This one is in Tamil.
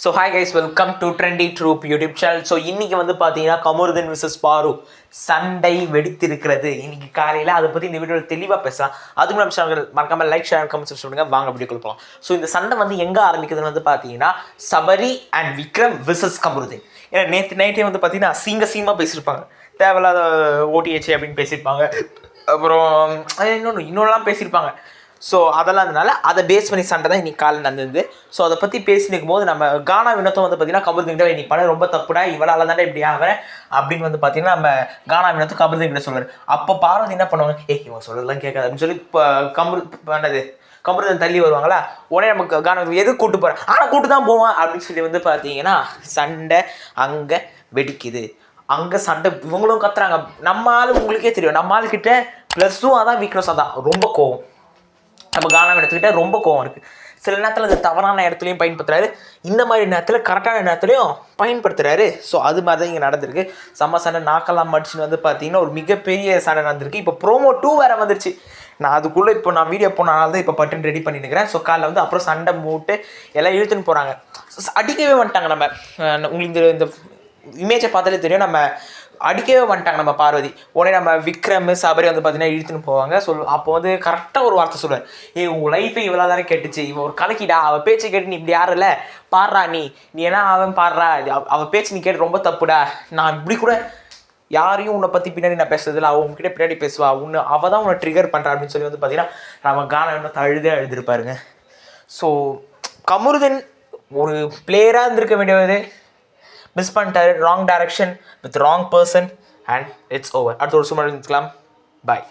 So hi guys, welcome to trendy troupe YouTube channel. So இன்றைக்கி வந்து பார்த்தீங்கன்னா கமருதீன் விசஸ் பாரு சண்டை வெடித்திருக்கிறது இன்னைக்கு காலையில். அதை பற்றி இந்த வீடியோவில் தெளிவாக பேசலாம். அதுக்கு நம்ம சேனல் மறக்காமல் லைக் ஷேர் கமெண்ட்ஸ் பண்ணுங்கள். வாங்க வீடியோ கொடுப்போம். ஸோ இந்த சண்டை வந்து எங்கே ஆரம்பிக்குதுன்னு வந்து பார்த்தீங்கன்னா சபரி அண்ட் விக்ரம் விசஸ் கமருதீன். ஏன்னா நேற்று நைட்டே வந்து பார்த்தீங்கன்னா அசிங்கமாக பேசியிருப்பாங்க, தேவையில்லாத ஓடிஹெச் அப்படின்னு பேசியிருப்பாங்க, அப்புறம் இன்னொன்றுலாம் பேசியிருப்பாங்க. ஸோ அதெல்லாம் அதனால அதை பேஸ் பண்ணி சண்டை தான் இன்றைக்கி காலையில் நடந்தது. ஸோ அதை பற்றி பேசினிருக்கும் போது நம்ம கானா வினோத்தம் வந்து பார்த்திங்கன்னா கமருதீன் இன்னைக்கு பண்ண ரொம்ப தப்புடா, இவளால் தானே இப்படி ஆகிறேன் அப்படின்னு வந்து பார்த்திங்கன்னா நம்ம கானா வினோத்தம் கமருதீன் கிட்ட சொல்லுவார். அப்போ பார்வதி என்ன பண்ணுவாங்க, இவன் சொல்லலாம் கேட்காது அப்படின்னு சொல்லி இப்போ கமருதீன் தள்ளி வருவாங்களா, உடனே நமக்கு கானா எது கூட்டு போகிறேன், ஆனால் கூட்டு தான் போவான் அப்படின்னு சொல்லி வந்து பார்த்தீங்கன்னா சண்டை அங்கே வெடிக்குது. அங்கே சண்டை இவங்களும் கத்துறாங்க. நம்ம ஆள் உங்களுக்கே தெரியும், நம்ம ஆள்கிட்ட ப்ளஸ்ஸும் அதான் வீக்னஸும் அதான், ரொம்ப கோவம். நம்ம கானா எடுத்துக்கிட்ட ரொம்ப கோவம் இருக்குது. சில நேரத்தில் அது தவறான இடத்துலையும் பயன்படுத்துகிறாரு, இந்த மாதிரி நேரத்தில் கரெக்டான நேரத்துலையும் பயன்படுத்துகிறாரு. ஸோ அது மாதிரி தான் இங்கே நடந்திருக்கு. செம்ம சண்டை, நாக்கெல்லாம் மடிச்சுன்னு வந்து பார்த்தீங்கன்னா ஒரு மிகப்பெரிய சண்டை நடந்திருக்கு. இப்போ ப்ரோமோ 2 வேறு வந்துருச்சு. நான் அதுக்குள்ளே இப்போ நான் வீடியோ போனால தான் இப்போ பட்டுன்னு ரெடி பண்ணிட்டுருக்கிறேன். ஸோ காலைல வந்து அப்புறம் சண்டை மூட்டு எல்லாம் இழுத்துன்னு போகிறாங்க. அடிக்கவே வந்துட்டாங்க. நம்ம உங்களுக்கு இந்த இமேஜை பார்த்தாலே தெரியும், நம்ம அடிக்கவே வந்துட்டாங்க நம்ம பார்வதி. உடனே நம்ம விக்ரம் சபரி வந்து பார்த்தீங்கன்னா இழுத்துன்னு போவாங்க. அப்போ வந்து கரெக்டாக ஒரு வார்த்தை சொல்லுவார், உங்கள் லைஃபை இவ்வளோ தானே கேட்டுச்சு, இவன் ஒரு கலக்கிடா, அவள் பேச்சை கேட்டு நீ இப்படி யாரில்ல பாடுறா, நீ ஏன்னா அவன் பாடுறா, அவள் பேச்சு நீ கேட்டு ரொம்ப தப்புடா, நான் இப்படி கூட யாரையும் உன்னை பற்றி பின்னாடி நான் பேசுறதில்ல, அவள் உங்ககிட்ட பின்னாடி பேசுவா, அவள் தான் உன்னை ட்ரிகர் பண்ணுறா அப்படின்னு சொல்லி வந்து பார்த்தீங்கன்னா நம்ம கானா இன்னும் அழுதுருப்பாருங்க. ஸோ கமருதீன் ஒரு பிளேயராக இருந்திருக்க வேண்டியது மிஸ் பண்ணிட்டாரு, wrong direction with wrong person, and it's over. அடுத்த ஒரு சும்மா இருந்துக்கலாம். பாய்.